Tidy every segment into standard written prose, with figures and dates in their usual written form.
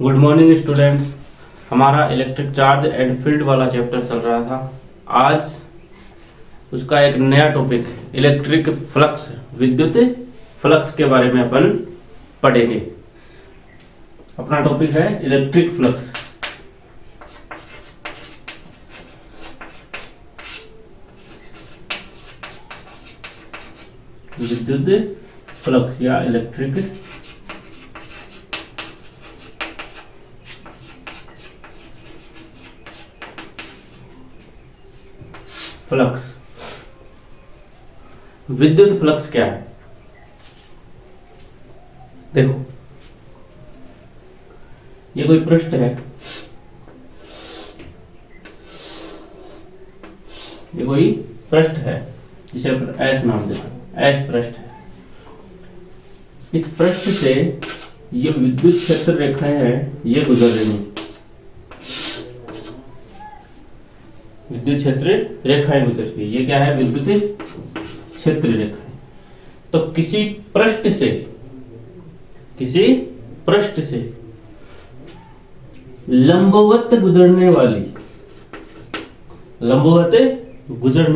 Good morning students. हमारा electric charge and field वाला chapter चल रहा था। आज उसका एक नया टॉपिक इलेक्ट्रिक फ्लक्स, विद्युत फ्लक्स के बारे में अपन पढ़ेंगे। अपना टॉपिक है इलेक्ट्रिक फ्लक्स। विद्युत फ्लक्स या इलेक्ट्रिक फ्लक्स। विद्युत फ्लक्स क्या है? देखो, ये कोई पृष्ठ है, ये कोई पृष्ठ है जिसे अपन एस नाम देते हैं। एस पृष्ठ है। इस पृष्ठ से ये विद्युत क्षेत्र रेखाएं हैं, ये गुजर रही हैं। विद्युत क्षेत्र रेखाएं गुजर रही है। ये क्या है? विद्युत क्षेत्र रेखाएं। तो किसी पृष्ठ से लंबवत गुजरने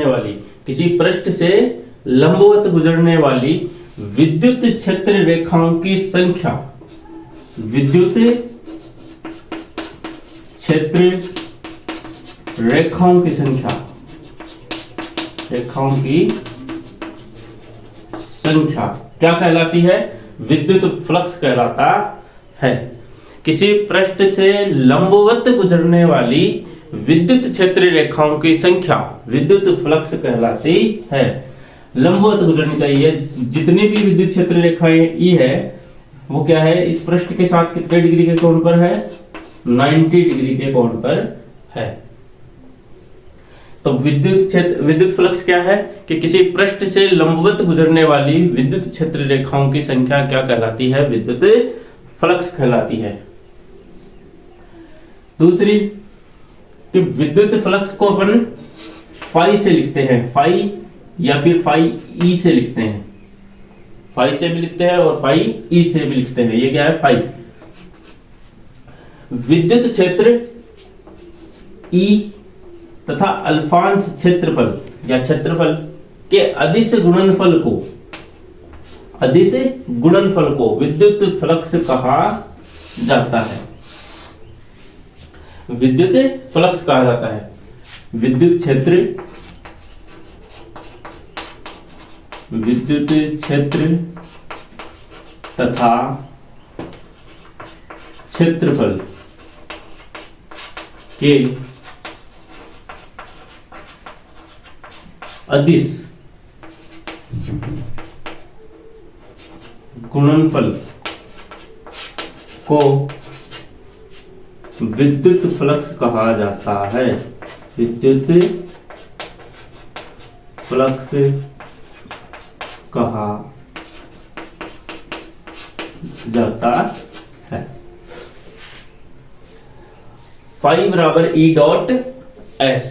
वाली किसी पृष्ठ से लंबवत गुजरने वाली विद्युत क्षेत्र रेखाओं की संख्या, विद्युत क्षेत्र रेखाओं की संख्या क्या कहलाती है? विद्युत फ्लक्स कहलाता है। किसी पृष्ठ से लंबवत गुजरने वाली विद्युत क्षेत्र रेखाओं की संख्या विद्युत फ्लक्स कहलाती है। लंबवत गुजरनी चाहिए। जितनी भी विद्युत क्षेत्र रेखाएं ई है वो क्या है? इस पृष्ठ के साथ कितने डिग्री के कोण पर है? 90 डिग्री के कोण पर है। तो विद्युत फ्लक्स क्या है कि किसी पृष्ठ से लंबवत गुजरने वाली विद्युत क्षेत्र रेखाओं की संख्या क्या कहलाती है? विद्युत फ्लक्स कहलाती है। दूसरी कि विद्युत फ्लक्स को अपन फाई से लिखते हैं, फाई या फिर फाई ई से लिखते हैं। फाई से भी लिखते हैं और फाई ई से भी लिखते हैं। ये क्या है? फाई। विद्युत क्षेत्र ई तथा अल्फांश क्षेत्रफल या क्षेत्रफल के अदिश गुणनफल को विद्युत फ्लक्स कहा जाता है। विद्युत फ्लक्स कहा जाता है। विद्युत क्षेत्र तथा क्षेत्रफल के अदिश गुणनफल को विद्युत फ्लक्स कहा जाता है। विद्युत फ्लक्स कहा जाता है। फाई बराबर ई डॉट एस।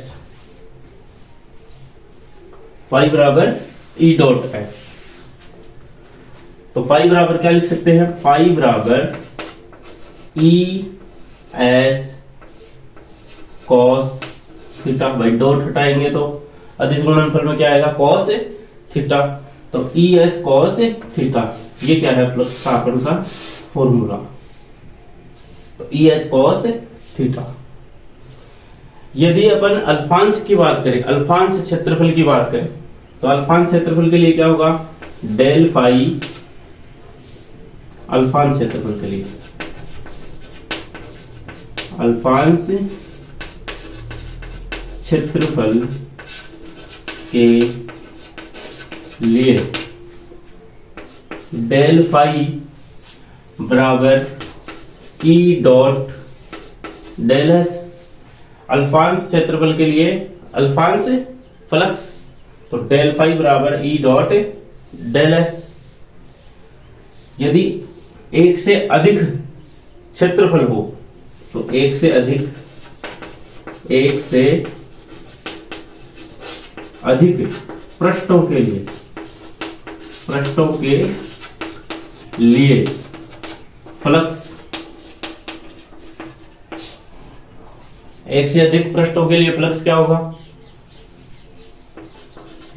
फाई बराबर ई डॉट एस। तो फाई बराबर क्या लिख सकते हैं? फाई बराबर ई एस कॉस थीटा। भाई डॉट हटाएंगे तो अदिश गुणनफल में क्या आएगा? Cos theta. तो ई एस कॉस थीटा ये क्या है? फ्लक्स का अपन का फॉर्मूला। तो ई एस कॉस थीटा। यदि अपन अल्फांश की बात करें, अल्फांश क्षेत्रफल की बात करें, तो अल्फांश क्षेत्रफल के लिए क्या होगा? डेल फाई अल्फांश क्षेत्रफल के लिए, अल्फांश क्षेत्रफल के लिए डेल फाई बराबर ई डॉट डेल एस। अल्फांश क्षेत्रफल के लिए अल्फांश फ्लक्स, तो डेल फाई बराबर ई डॉट डेल एस। यदि एक से अधिक क्षेत्रफल हो तो एक से अधिक पृष्ठों के लिए फ्लक्स एक से अधिक पृष्ठों के लिए फ्लक्स क्या होगा,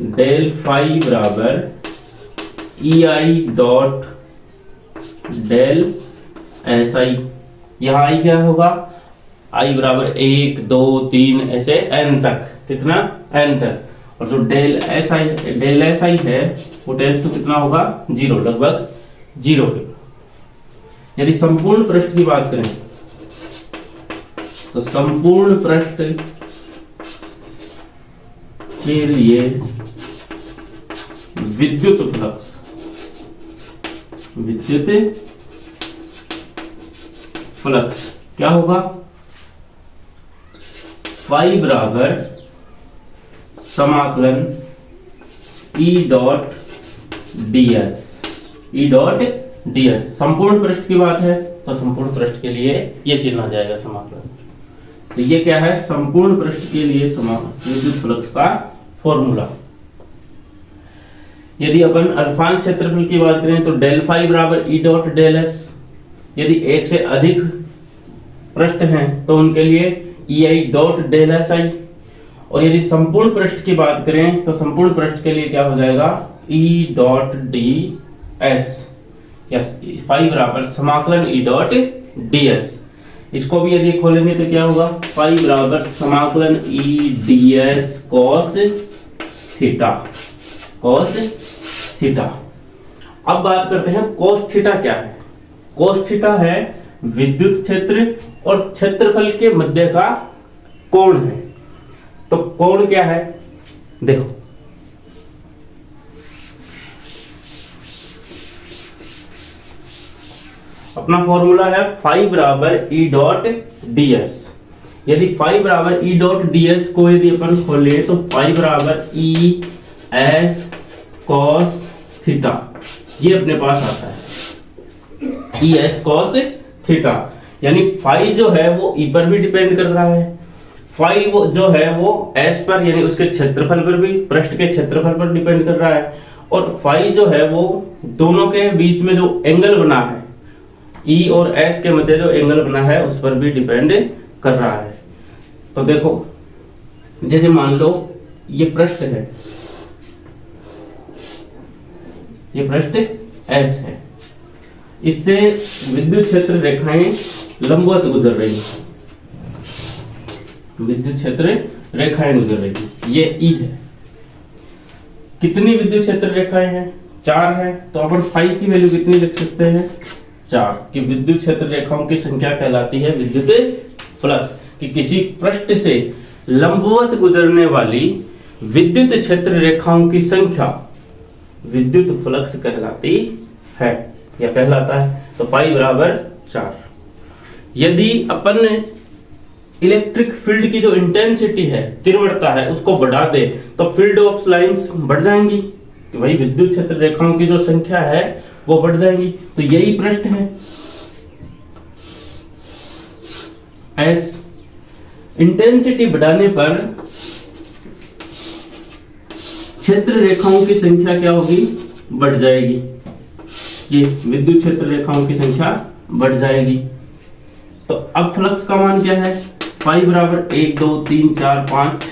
डेल फाई बराबर E I dot del S I. यहां आई क्या होगा, आई बराबर 1 2 3 ऐसे एन तक, कितना एन तक। और जो डेल एस आई है वो टेंस टू कितना होगा 0, लगभग 0 के। यदि संपूर्ण पृष्ठ की बात करें तो संपूर्ण पृष्ठ के लिए विद्युत फ्लक्स क्या होगा, फाई बराबर समाकलन ई डॉट डीएस। संपूर्ण पृष्ठ की बात है तो संपूर्ण पृष्ठ के लिए ये चिन्ह आ जाएगा समाकलन। तो ये क्या है, संपूर्ण पृष्ठ के लिए विद्युत फ्लक्स का फॉर्मूला। यदि अपन अल्फांश क्षेत्रफल की बात करें तो डेल फाई बराबर ई डॉट डेल एस। यदि एक से अधिक पृष्ठ हैं तो उनके लिए E I dot del S I. और यदि संपूर्ण पृष्ठ की बात करें तो संपूर्ण पृष्ठ के लिए क्या हो जाएगा, E dot D S, phi बराबर समाकलन ई डॉट डी एस। इसको भी यदि खोलेंगे तो क्या होगा, फाई बराबर समाकलन E D S cos theta. अब बात करते हैं कोस थीटा क्या है। कोस थीटा है विद्युत क्षेत्र और क्षेत्रफल के मध्य का कोण है। तो कोण क्या है, देखो अपना फॉर्मूला है फाई बराबर ई डॉट डी एस। यदि फाई बराबर ई डॉट डी एस को यदि अपन खोले तो फाई बराबर ई एस कॉस थीटा, ये अपने पास आता है ई एस कॉस थीटा। यानी फाई जो है वो ई पर भी डिपेंड कर रहा है, फाई वो जो है वो एस पर यानी उसके क्षेत्रफल पर भी, पृष्ठ के क्षेत्रफल पर डिपेंड कर रहा है। और फाई जो है वो दोनों के बीच में जो एंगल बना है, ई और एस के मध्य जो एंगल बना है उस पर भी डिपेंड कर रहा है। तो देखो जैसे मान लो ये पृष्ठ है, ये पृष्ठ एस है, इससे विद्युत क्षेत्र रेखाएं लंबवत गुजर रही है, विद्युत क्षेत्र रेखाएं गुजर रही है, ये ई है। कितनी विद्युत क्षेत्र रेखाएं हैं, 4 है। तो अपन फाई की वैल्यू कितनी लिख सकते हैं, 4, कि विद्युत क्षेत्र रेखाओं की संख्या कहलाती है विद्युत फ्लक्स। कि किसी पृष्ठ से लंबवत गुजरने वाली विद्युत क्षेत्र रेखाओं की संख्या विद्युत फ्लक्स कहलाती है या कहलाता है। तो फाई बराबर 4। यदि अपन इलेक्ट्रिक फील्ड की जो इंटेंसिटी है, तीव्रता है, उसको बढ़ा दे तो फील्ड ऑफ लाइंस बढ़ जाएंगी, कि भाई विद्युत क्षेत्र रेखाओं की जो संख्या है वो बढ़ जाएगी। तो यही पृष्ठ है एस। इंटेंसिटी बढ़ाने पर क्षेत्र रेखाओं की संख्या क्या होगी, बढ़ जाएगी। ये विद्युत क्षेत्र रेखाओं की संख्या बढ़ जाएगी। तो अब फ्लक्स का मान क्या है, फाई बराबर 1 2 3 4 5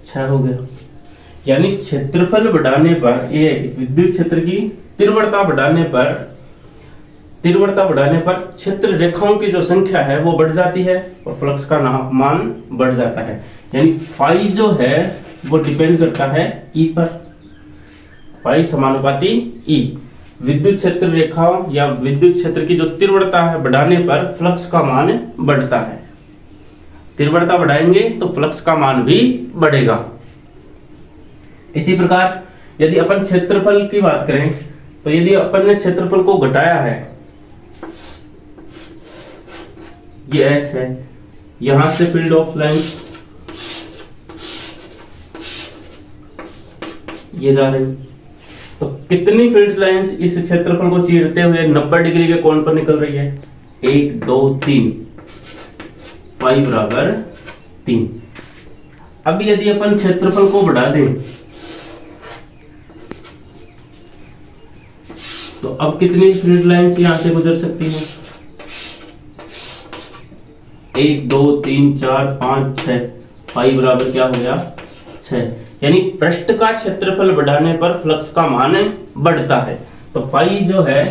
6 हो गया। यानी क्षेत्रफल बढ़ाने पर, ये विद्युत क्षेत्र की तीव्रता बढ़ाने पर क्षेत्र रेखाओं की जो संख्या है वो बढ़ जाती है और फ्लक्स का मान बढ़ जाता है। यानी फाई जो है वो डिपेंड करता है ई पर, फाई समानुपाती ई। विद्युत क्षेत्र रेखाओं या विद्युत क्षेत्र की जो तीव्रता है बढ़ाने पर फ्लक्स का मान बढ़ता है। तीव्रता बढ़ाएंगे तो फ्लक्स का मान भी बढ़ेगा। इसी प्रकार यदि अपन क्षेत्रफल की बात करें तो यदि अपन ने क्षेत्रफल को घटाया है, ये एस है, यहां से फील्ड ऑफ लाइंस ये जा रही, तो कितनी फील्ड लाइंस इस क्षेत्रफल को चीरते हुए 90 डिग्री के कोण पर निकल रही है, 1 2 3, फाई बराबर 3। अब यदि अपन क्षेत्रफल को बढ़ा दें तो अब कितनी फील्ड लाइंस यहां से गुजर सकती हैं, 1 2 3 4 5 6, फाई बराबर क्या हो गया 6। यानी पृष्ठ का क्षेत्रफल बढ़ाने पर फ्लक्स का मान बढ़ता है। तो फाई जो है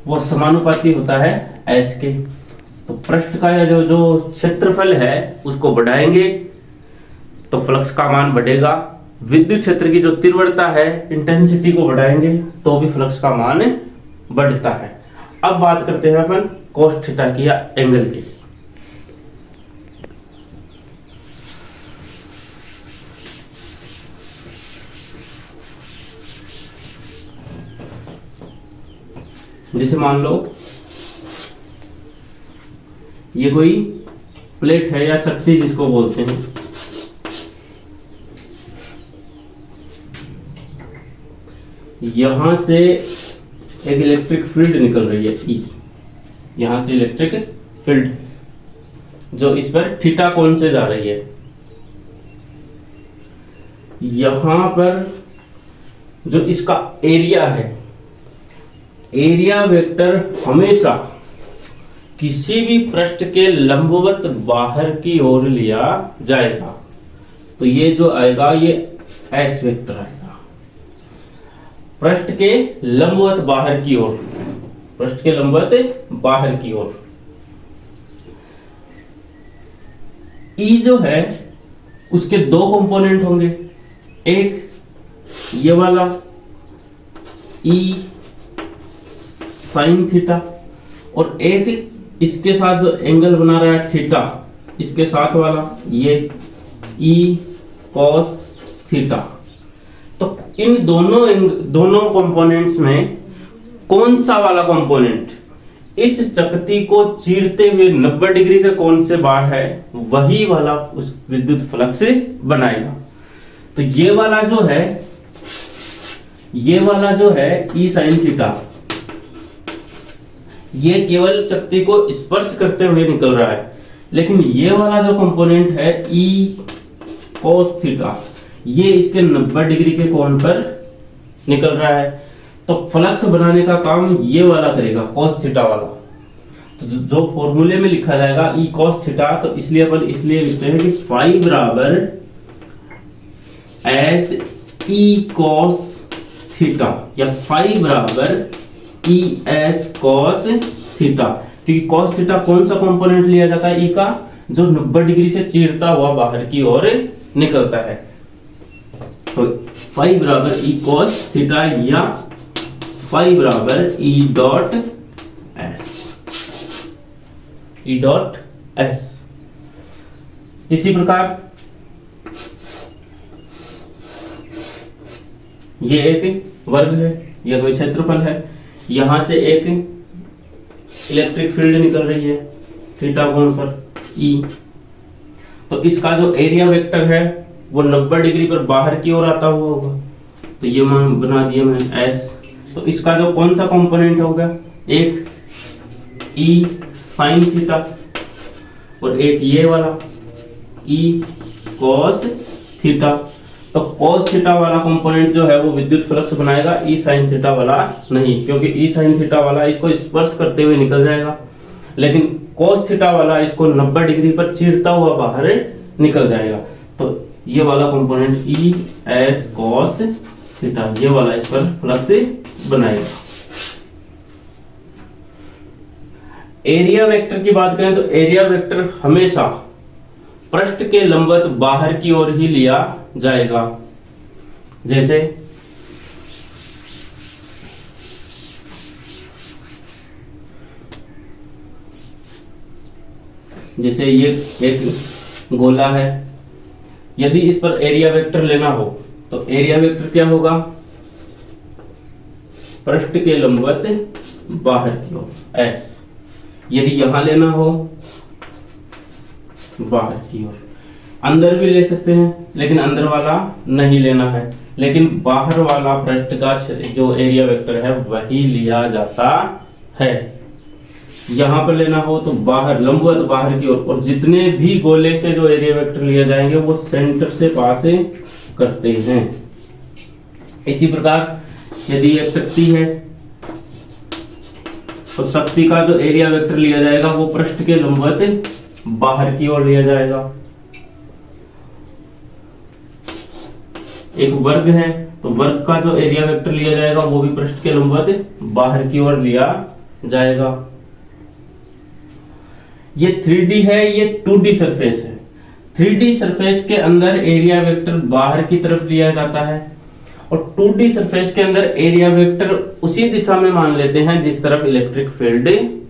वो समानुपाती होता है एस के। तो पृष्ठ का या जो क्षेत्रफल है उसको बढ़ाएंगे तो फ्लक्स का मान बढ़ेगा। विद्युत क्षेत्र की जो तीव्रता है, इंटेंसिटी को बढ़ाएंगे तो भी फ्लक्स का मान बढ़ता है। अब बात करते हैं अपन कोस थीटा की या एंगल की। जैसे मान लो ये कोई प्लेट है या चक्की जिसको बोलते हैं, यहां से एक इलेक्ट्रिक फील्ड निकल रही है ई, यहां से इलेक्ट्रिक फील्ड जो इस पर थीटा कोण से जा रही है। यहां पर जो इसका एरिया है, एरिया वेक्टर हमेशा किसी भी पृष्ठ के लंबवत बाहर की ओर लिया जाएगा। तो ये जो आएगा ये एस वेक्टर आएगा, पृष्ठ के लंबवत बाहर की ओर, पृष्ठ के लंबवत बाहर की ओर। ई जो है उसके दो कंपोनेंट होंगे, एक ये वाला ई साइन थीटा और एक इसके साथ जो एंगल बना रहा है थीटा, इसके साथ वाला ये ई कॉस थीटा। तो इन दोनों कंपोनेंट्स में कौन सा वाला कंपोनेंट इस चकती को चीरते हुए 90 डिग्री के कोण से बाहर है, वही वाला उस विद्युत फ्लक्स बनाएगा। तो ये वाला जो है ई साइन थीटा, ये केवल चकती को स्पर्श करते हुए निकल रहा है। लेकिन ये वाला जो कंपोनेंट है ई कोस थीटा, ये इसके 90 डिग्री के कोण पर निकल रहा है। तो फ्लक्स बनाने का काम ये वाला करेगा, कोस थीटा वाला। तो जो फॉर्मूले में लिखा जाएगा ई कोस थीटा, तो इसलिए अपन इसलिए लिखते हैं कि फाई बराबर एस ई कोस थीटा या फाई बराबर ई एस कॉस थीटा। क्योंकि कॉस थीटा कौन सा कंपोनेंट लिया जाता है ई का, जो 90 डिग्री से चीरता हुआ बाहर की ओर निकलता है। तो फाई बराबर ई कॉस थीटा या फाई बराबर ई डॉट एस। इसी प्रकार ये एक वर्ग है, यह कोई क्षेत्रफल है, यहां से एक इलेक्ट्रिक फील्ड निकल रही है थीटा कोण पर ई। तो इसका जो एरिया वेक्टर है वो 90 डिग्री पर बाहर की ओर आता हुआ होगा। तो ये मैं बना दिया मैंने एस। तो इसका जो कौन सा कंपोनेंट होगा, एक ई साइन थीटा और एक ये वाला ई कॉस थीटा। तो कॉस थीटा वाला कंपोनेंट जो है वो विद्युत फ्लक्स बनाएगा, ई साइन थीटा वाला नहीं, क्योंकि ई साइन थीटा वाला इसको स्पर्श करते हुए निकल जाएगा, लेकिन कॉस थीटा वाला इसको 90 डिग्री पर चीरता हुआ बाहर निकल जाएगा। तो ये वाला component E S cos theta, ये वाला इस पर फ्लक्स बनाएगा। एरिया वेक्टर की बात करें तो एरिया वेक्टर हमेशा पृष्ठ के लंबवत बाहर की ओर ही लिया जाएगा। जैसे ये एक गोला है, यदि इस पर एरिया वेक्टर लेना हो तो एरिया वेक्टर क्या होगा, पृष्ठ के लंबवत बाहर की ओर एस। यदि यहां लेना हो बाहर की ओर, अंदर भी ले सकते हैं लेकिन अंदर वाला नहीं लेना है, लेकिन बाहर वाला पृष्ठ का जो एरिया वेक्टर है वही लिया जाता है। यहां पर लेना हो तो बाहर लंबवत बाहर की ओर, और जितने भी गोले से जो एरिया वेक्टर लिए जाएंगे वो सेंटर से पास करते हैं। इसी प्रकार यदि एक शक्ति है तो शक्ति का जो एरिया वेक्टर लिया जाएगा वो पृष्ठ के लंबवत बाहर की ओर लिया जाएगा। एक वर्ग है तो वर्ग का जो एरिया वेक्टर लिया जाएगा वो भी पृष्ठ के लंबवत बाहर की ओर लिया जाएगा। ये 3D है, ये 2D सरफेस है। 3D सरफेस के अंदर एरिया वेक्टर बाहर की तरफ लिया जाता है और 2D सरफेस के अंदर एरिया वेक्टर उसी दिशा में मान लेते हैं जिस तरफ इलेक्ट्रिक फील्ड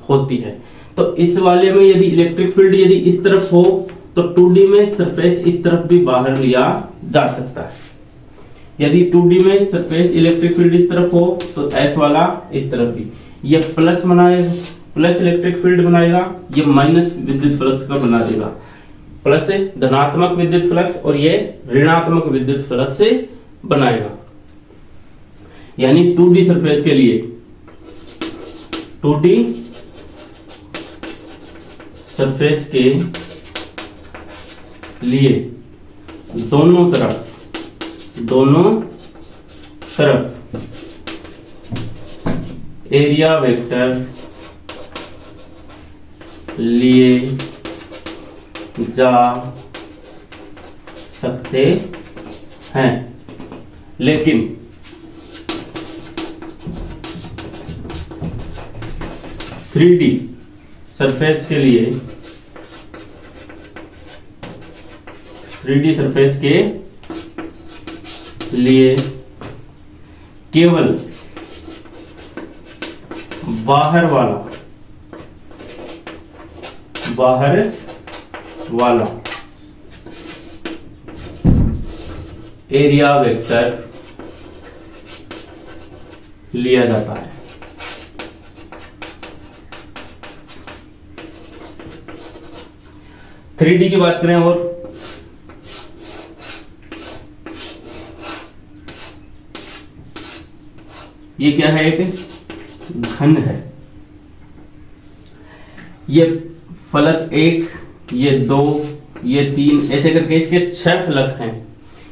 होती है। तो इस वाले में यदि इलेक्ट्रिक फील्ड यदि इस तरफ हो तो 2D में सरफेस इस तरफ भी बाहर लिया जा सकता है। यदि 2D में सरफेस इलेक्ट्रिक फील्ड इस तरफ हो तो S वाला इस तरफ भी, ये प्लस बनाएगा, प्लस इलेक्ट्रिक फील्ड बनाएगा, ये माइनस विद्युत फ्लक्स का बना देगा। प्लस धनात्मक विद्युत फ्लक्स और ये ऋणात्मक विद्युत फ्लक्स बनाएगा। यानी 2D सरफेस के लिए 2D सरफेस के लिए दोनों तरफ एरिया वेक्टर लिए जा सकते हैं, लेकिन 3D सरफेस के लिए 3D सरफेस के लिए केवल बाहर वाला एरिया वेक्टर लिया जाता है। थ्री डी की बात करें और ये क्या है, एक घन है। ये फलक 1, ये 2, ये 3 ऐसे करके इसके 6 फलक हैं।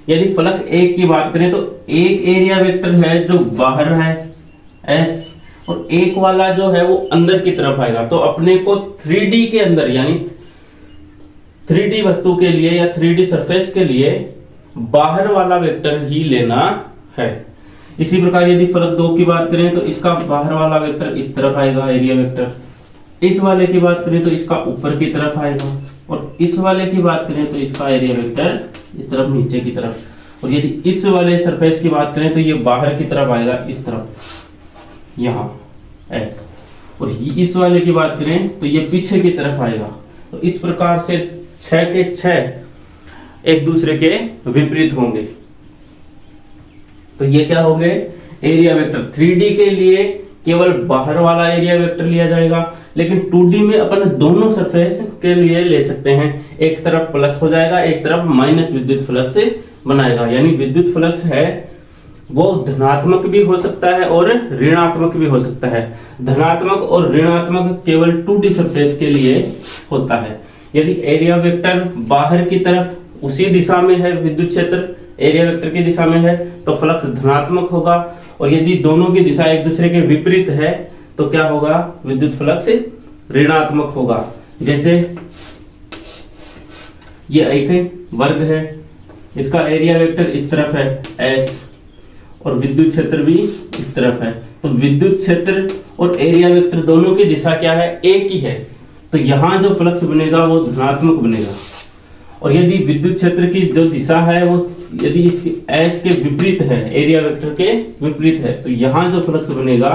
यदि फलक 1 की बात करें तो एक एरिया वेक्टर है जो बाहर है S, और एक वाला जो है वो अंदर की तरफ आएगा। तो अपने को 3D के अंदर यानी 3D वस्तु के लिए या 3D सरफेस के लिए बाहर वाला वेक्टर ही लेना है। इसी प्रकार यदि फलक 2 की बात करें तो इसका बाहर वाला वेक्टर इस तरफ आएगा एरिया वेक्टर। इस वाले की बात करें तो इसका ऊपर की तरफ आएगा, और इस वाले की बात करें तो इसका एरिया वेक्टर इस तरफ नीचे की तरफ। और यदि इस वाले सरफेस की बात करें तो ये बाहर की तरफ आएगा इस तरफ यहाँ S, और इस वाले की बात करें तो ये पीछे की तरफ आएगा। तो इस प्रकार से 6 के 6 एक दूसरे के विपरीत होंगे। तो ये क्या हो गए एरिया वेक्टर। 3D के लिए केवल बाहर वाला एरिया वेक्टर लिया जाएगा, लेकिन 2D में अपन दोनों सरफेस के लिए ले सकते हैं। एक तरफ प्लस हो जाएगा, एक तरफ माइनस विद्युत फ्लक्स बनाएगा। यानी विद्युत फ्लक्स है वो धनात्मक भी हो सकता है और ऋणात्मक भी हो सकता है। धनात्मक और ऋणात्मक केवल 2D सरफेस के लिए होता है। यदि एरिया वेक्टर बाहर की तरफ उसी दिशा में है, विद्युत क्षेत्र एरिया वेक्टर की दिशा में है, तो फ्लक्स धनात्मक होगा, और यदि दोनों की दिशा एक दूसरे के विपरीत है तो क्या होगा, विद्युत फ्लक्स ऋणात्मक होगा। जैसे ये एक वर्ग है, इसका एरिया वेक्टर इस तरफ है S, और विद्युत क्षेत्र भी इस तरफ है। तो विद्युत क्षेत्र और एरिया वेक्टर दोनों की दिशा क्या है, एक ही है। तो यहां जो फ्लक्स बनेगा वो धनात्मक बनेगा। और यदि विद्युत क्षेत्र की जो दिशा है वो यदि इस S के विपरीत है, एरिया वेक्टर के विपरीत है, तो यहां जो फ्लक्स बनेगा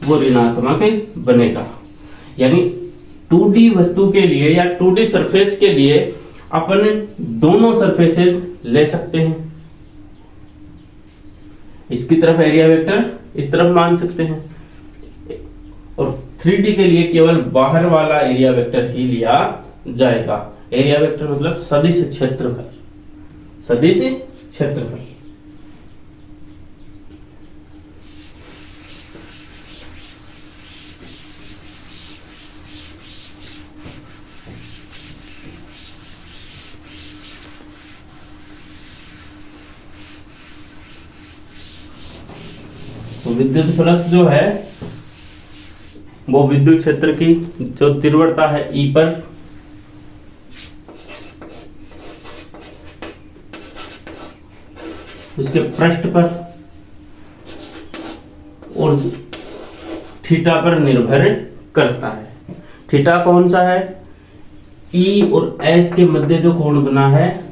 वो ऋणात्मक बनेगा। यानी 2D वस्तु के लिए या 2D सरफेस के लिए अपन दोनों सरफेसेस ले सकते हैं। इसकी तरफ एरिया वेक्टर इस तरफ मान सकते हैं, और 3D के लिए केवल बाहर वाला एरिया वेक्टर ही लिया जाएगा। एरिया वेक्टर मतलब सदिश क्षेत्रफल, सदिश क्षेत्रफल। तो विद्युत फ्लक्स जो है वो विद्युत क्षेत्र की जो तीव्रता है E पर उसके पृष्ठ पर और थीटा पर निर्भर करता है। थीटा कौन सा है? ई और एस के मध्य जो कोण बना है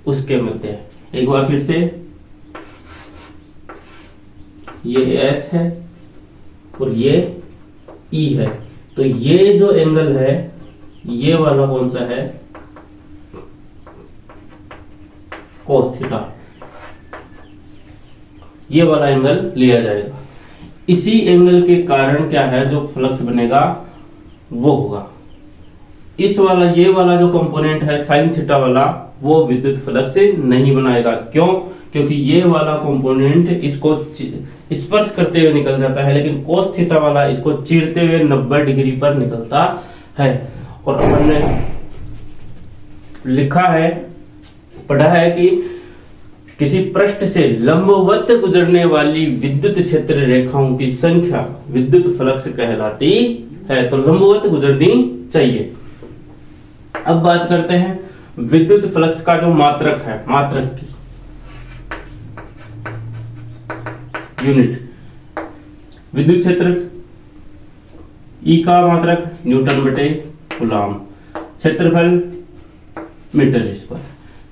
उसके मध्य। एक बार फिर से, ये एस है और ये ई है, तो ये जो एंगल है ये वाला कौन सा है? Cos theta. ये वाला एंगल लिया जाएगा। इसी एंगल के कारण क्या है, जो फ्लक्स बनेगा वो होगा इस वाला, ये वाला जो कंपोनेंट है साइन थीटा वाला, वो विद्युत फ्लक्स नहीं बनाएगा। क्यों? क्योंकि ये वाला कंपोनेंट इसको स्पर्श करते हुए निकल जाता है, लेकिन कोस थीटा वाला इसको चीरते हुए 90 डिग्री पर निकलता है। और अपन ने लिखा है, पढ़ा है कि किसी पृष्ठ से लंबवत गुजरने वाली विद्युत क्षेत्र रेखाओं की संख्या विद्युत फ्लक्स कहलाती है। तो लंबवत गुजरनी चाहिए। अब बात करते हैं विद्युत फ्लक्स का जो मात्रक है, मात्रक की यूनिट। विद्युत क्षेत्र ई का मात्रक न्यूटन बटे कूलम, क्षेत्रफल मीटर स्क्वायर।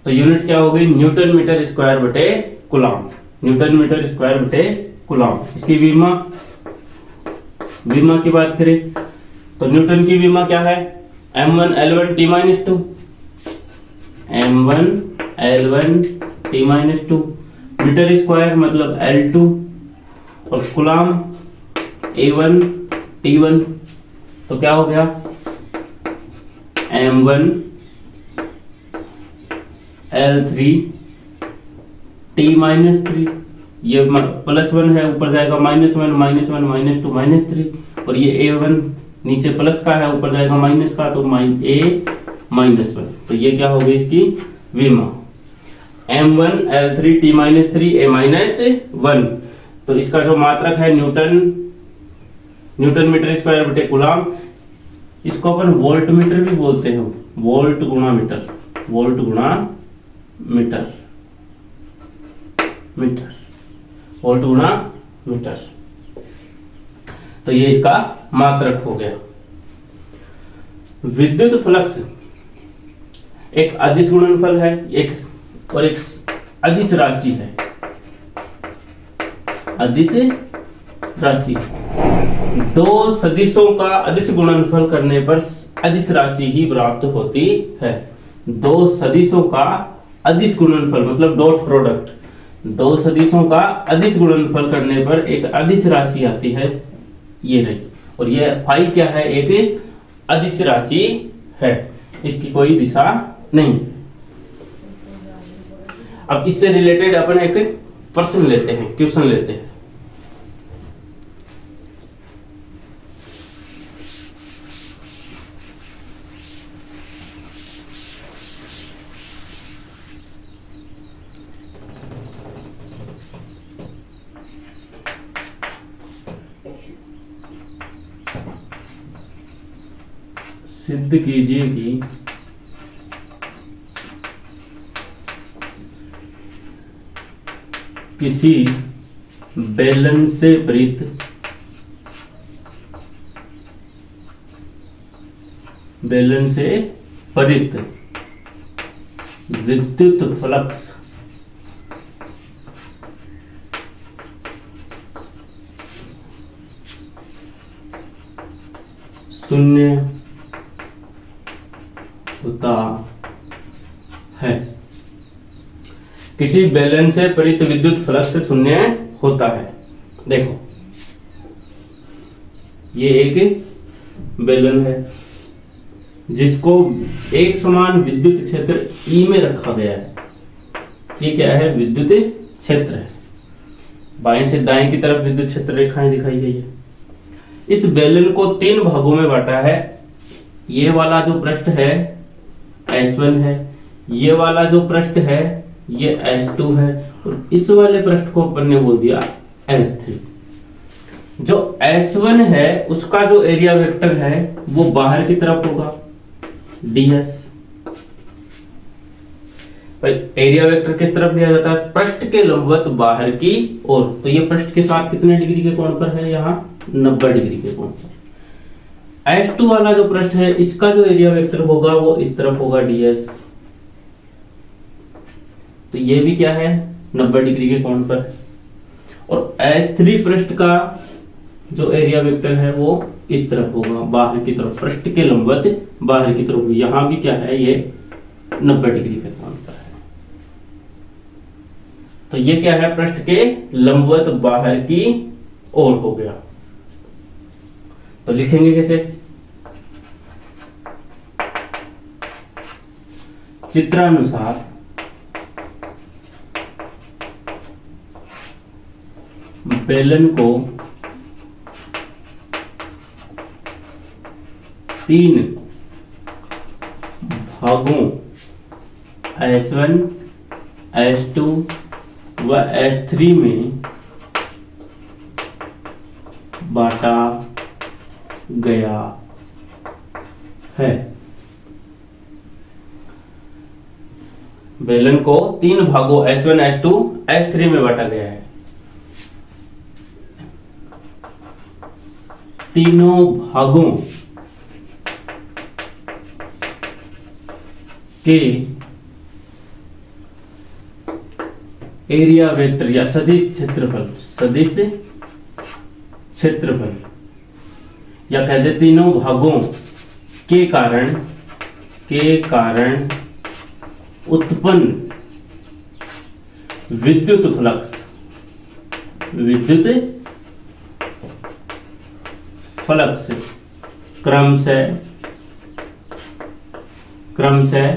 तो यूनिट क्या होगी? न्यूटन मीटर स्क्वायर बटे कूलम। न्यूटन मीटर स्क्वायर बटे कूलम। इसकी विमा, विमा की बात करें तो न्यूटन की विमा क्या है? m1 l1 t-2, m1 l1 t-2 metre square मतलब l2 और कूलम a1 t1। तो क्या हो गया? m1 l3 t-3। ये +1 है, ऊपर जाएगा -1 -1 -2 -3, और ये a1 नीचे प्लस का है, ऊपर जाएगा माइनस का, तो a-1। तो ये क्या हो गई इसकी विमा, m1 l3 t-3 a-1। तो इसका जो मात्रक है न्यूटन मीटर स्क्वायर बटे कूलम। इसको अपन वोल्ट मीटर भी बोलते हैं, वोल्ट गुणा मीटर, वोल्ट गुणा मीटर, मीटर, वोल्ट गुणा मीटर। तो ये इसका मात्रक हो गया। विद्युत फ्लक्स एक अदिश गुणनफल है, एक अदिश राशि है। अदिश राशि, दो सदिशों का अदिश गुणनफल करने पर अदिश राशि ही प्राप्त होती है। दो सदिशों का अदिश गुणनफल मतलब डॉट प्रोडक्ट, दो सदिशों का अदिश गुणनफल करने पर एक अदिश राशि आती है, ये रही। और ये फाई क्या है? एक अदिश राशि है, इसकी कोई दिशा नहीं। अब इससे रिलेटेड अपन एक प्रश्न लेते हैं, क्वेश्चन लेते हैं। सिद्ध कीजिए कि किसी बेलन से प्रेरित विद्युत फ्लक्स शून्य होता है। किसी बेलन से प्रेरित विद्युत फ्लक्स शून्य होता है। देखो, ये एक बेलन है जिसको एक समान विद्युत क्षेत्र ई में रखा गया है। ये क्या है? विद्युत क्षेत्र है। बाएं से दाएं की तरफ विद्युत क्षेत्र रेखाएं दिखाई गई है। इस बेलन को तीन भागों में बांटा है। ये वाला जो पृष्ठ है S1 है, ये वाला जो पृष्ठ है ये S2 है, और इस वाले पृष्ठ को अपन ने बोल दिया S3। जो S1 है उसका जो एरिया वेक्टर है वो बाहर की तरफ होगा ds। भाई एरिया वेक्टर किस तरफ लिया जाता है? पृष्ठ के लंबवत बाहर की ओर। तो ये पृष्ठ के साथ कितने डिग्री के कोण पर है? यहाँ 90 डिग्री के कोण पर। S2 वाला जो पृष्ठ है इसका जो एरिया वेक्टर होगा वो इस तरफ होगा ds। तो ये भी क्या है? 90 डिग्री के कोण पर। और S3 पृष्ठ का जो एरिया वेक्टर है वो इस तरफ होगा, बाहर की तरफ, पृष्ठ के लंबवत बाहर की तरफ। यहां भी क्या है? ये 90 डिग्री के कोण पर है। तो ये क्या है? पृष्ठ के लंबवत बाहर की ओर हो गया। तो लिखेंगे कैसे? चित्रानुसार बेलन को 3 भागों S1, S2 व S3 में बांटा गया है। बेलन को 3 भागों S1, S2, S3 में बांटा गया है। तीनों भागों के एरिया वेक्टर या सदिश क्षेत्रफल या कहते तीनों भागों के कारण उत्पन्न विद्युत फ्लक्स क्रमशः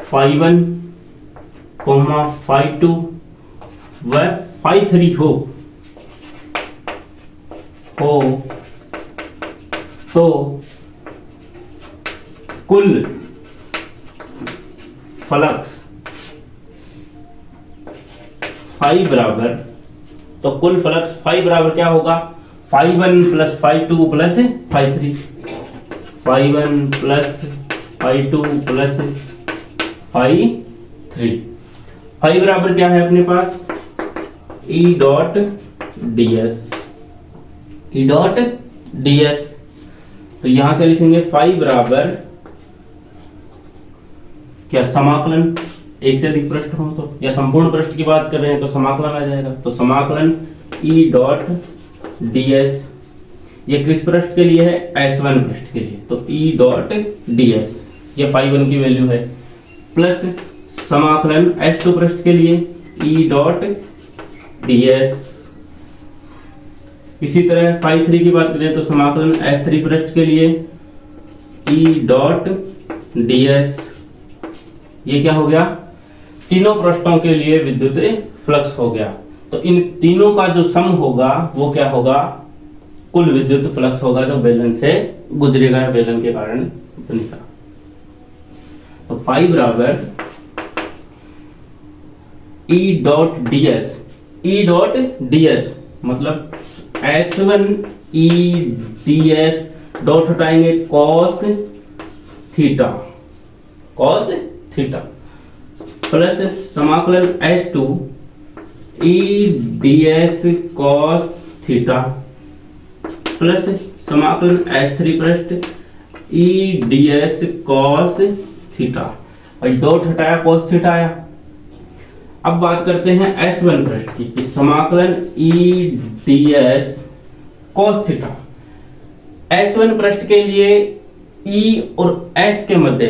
φ1, φ2 व φ3 हो तो कुल फ्लक्स फाई बराबर क्या होगा? φ1 plus φ2 plus φ3। φ1 plus φ2 plus φ3। Phi बराबर क्या है अपने पास? E dot ds। तो यहां क्या लिखेंगे? फाई बराबर क्या? समाकलन। एक से अधिक पृष्ठ हो तो, या संपूर्ण पृष्ठ की बात कर रहे हैं तो समाकलन आ जाएगा। तो समाकलन E डॉट ds। ये किस पृष्ठ के लिए है? S1 पृष्ठ के लिए। तो E डॉट ds ये φ1 की वैल्यू है, प्लस समाकलन S2 पृष्ठ के लिए E डॉट ds। इसी तरह φ3 की बात करें तो समाकलन S3 पृष्ठ के लिए E डॉट ds। ये क्या हो गया? तीनों पृष्ठों के लिए विद्युत फ्लक्स हो गया। तो इन तीनों का जो सम होगा वो क्या होगा? कुल विद्युत फ्लक्स होगा जो बेलन से गुजरेगा, बेलन के कारण बनेगा। तो फाई बराबर E डॉट ds मतलब S1 E ds डॉट हटाएंगे cos थीटा प्लस समाकलन S2 E ds cos theta plus समाकलन S3 पृष्ठ E ds cos थीटा, और डॉट हटाया cos थीटा आया। अब बात करते हैं S1 पृष्ठ की। समाकलन E ds cos theta. S1 पृष्ठ के लिए E और S के मध्य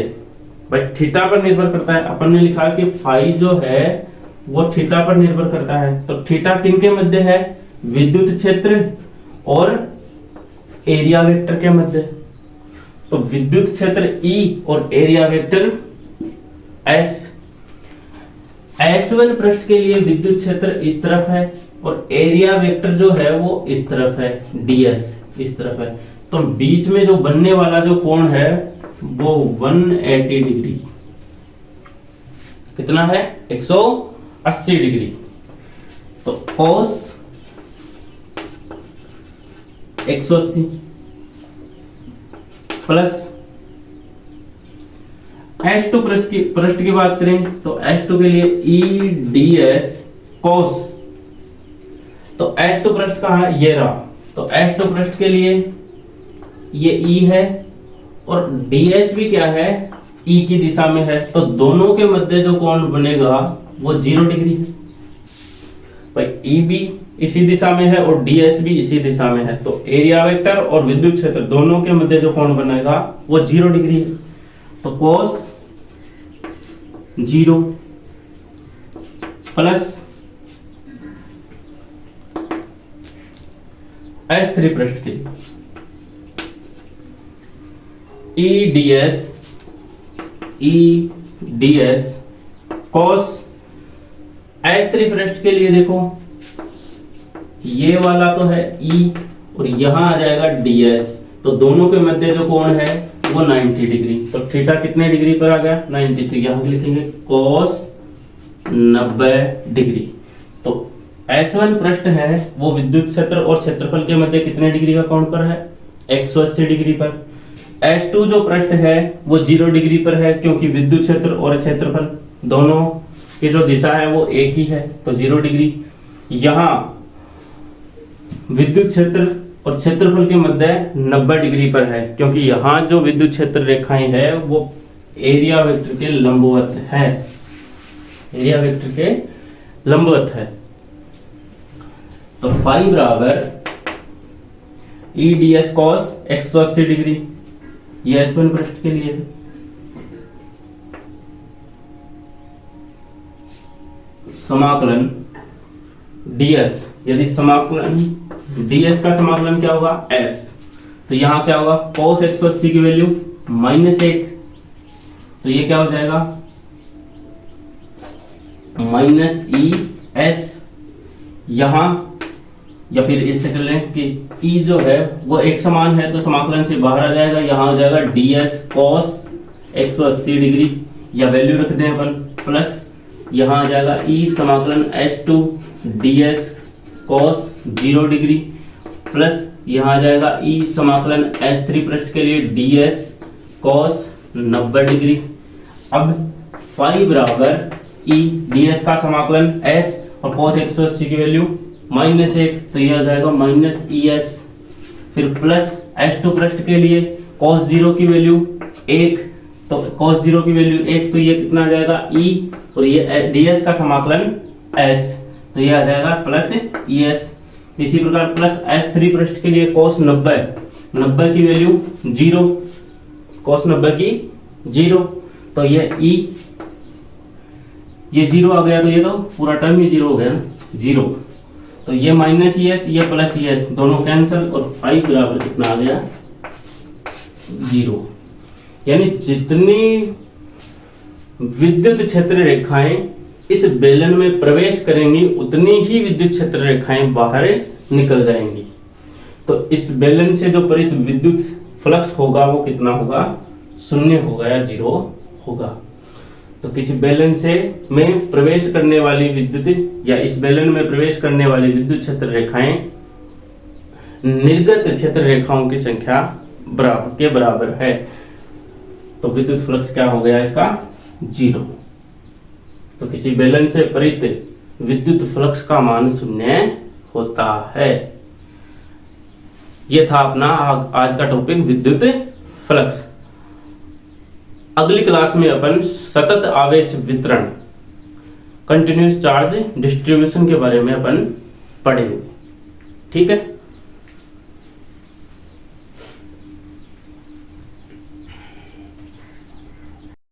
भाई थीटा पर निर्भर करता है। अपन ने लिखा कि फाई जो है वो थीटा पर निर्भर करता है। तो थीटा किनके मध्य है? विद्युत क्षेत्र और एरिया वेक्टर के मध्य। तो विद्युत क्षेत्र E और एरिया वेक्टर S। S1 पृष्ठ के लिए विद्युत क्षेत्र इस तरफ है और एरिया वेक्टर जो है वो इस तरफ है, ds इस तरफ है। तो बीच में जो बनने वाला जो कोण है वो 180 डिग्री, कितना है? 180 डिग्री। तो cos 180 प्लस S2 पृष्ठ की बात करें तो S2 के लिए ई डी एस कॉस, तो S2 पृष्ठ कहाँ है, ये रहा। तो S2 पृष्ठ के लिए ये E है और ds भी क्या है, E की दिशा में है, तो दोनों के मध्य जो कोण बनेगा वो 0 डिग्री है भाई। E भी इसी दिशा में है और ds भी इसी दिशा में है, तो एरिया वेक्टर और विद्युत क्षेत्र दोनों के मध्य जो कोण बनेगा वो 0 डिग्री है। तो cos 0 प्लस S3 पृष्ठ के E D S cos S3 पृष्ठ के लिए देखो ये वाला तो है E और यहां आ जाएगा ds, तो दोनों के मध्य जो कोण है वो 90 डिग्री। तो थीटा कितने डिग्री पर आ गया, 90। तो यहां लिखेंगे cos 90 डिग्री। तो S1 पृष्ठ है वो विद्युत क्षेत्र और क्षेत्रफल के मध्य कितने डिग्री का कोण पर है, 180 डिग्री पर। S2 जो पृष्ठ है वो 0 डिग्री पर है क्योंकि विद्युत क्षेत्र और क्षेत्रफल दोनों की जो दिशा है वो एक ही है, तो 0 डिग्री। यहां विद्युत क्षेत्र और क्षेत्रफल के मध्य 90 डिग्री पर है क्योंकि यहां जो विद्युत क्षेत्र रेखाएं है वो एरिया वेक्टर के लंबवत है, एरिया वेक्टर के लंबवत है। तो फाई बराबर E D S cos 180 degree, ये S1 पृष्ठ के लिए है। समाकलन ds, यदि समाकलन ds का समाकलन क्या होगा s, तो यहां क्या होगा cos 180 की वैल्यू -1, तो ये क्या हो जाएगा -es। यहां या फिर इससे कर लें कि E जो है वो एक समान है तो समाकलन से बाहर आ जाएगा, यहां हो जाएगा ds cos 180 डिग्री, या वैल्यू रख दें अपन प्लस, यहां आ जाएगा E समाकलन S2 ds cos 0 degree plus यहां आ जाएगा E समाकलन S3 पृष्ठ के लिए ds cos 90 डिग्री। अब फाई बराबर E ds का समाकलन S और cos 180 की वैल्यू -1, तो यह आ जाएगा -es, फिर प्लस S2 पृष्ठ के लिए cos 0 की वैल्यू 1, तो cos 0 की वैल्यू 1, तो ये कितना आ जाएगा E और ये ds का समाकलन S, तो ये आ जाएगा प्लस es। इसी प्रकार प्लस S3 पृष्ठ के लिए cos 90 की वैल्यू 0, cos 90 की 0, तो ये E ये 0 आ गया, तो ये तो पूरा टर्म ही 0 हो गया ना, 0, तो ये -es ये +es दोनों कैंसिल और फाई बराबर कितना आ गया 0। यानी जितनी विद्युत क्षेत्र रेखाएं इस बेलन में प्रवेश करेंगी उतनी ही विद्युत क्षेत्र रेखाएं बाहर निकल जाएंगी। तो इस बेलन से जो परित विद्युत फ्लक्स होगा वो कितना होगा, 0 होगा या 0 होगा। तो किसी बेलन से में प्रवेश करने वाली विद्युत या इस बेलन में प्रवेश करने वाली विद्युत क्षेत्र रेखाएं निर्गत क्षेत्र रेखाओं की संख्या के बराबर है, तो विद्युत फ्लक्स क्या हो गया इसका 0। तो किसी बेलन से परित विद्युत फ्लक्स का मान 0 होता है। यह था अपना आज का टॉपिक विद्युत फ्लक्स। अगली क्लास में अपन सतत आवेश वितरण कंटिन्यूअस चार्ज डिस्ट्रीब्यूशन के बारे में अपन पढ़ेंगे, ठीक है।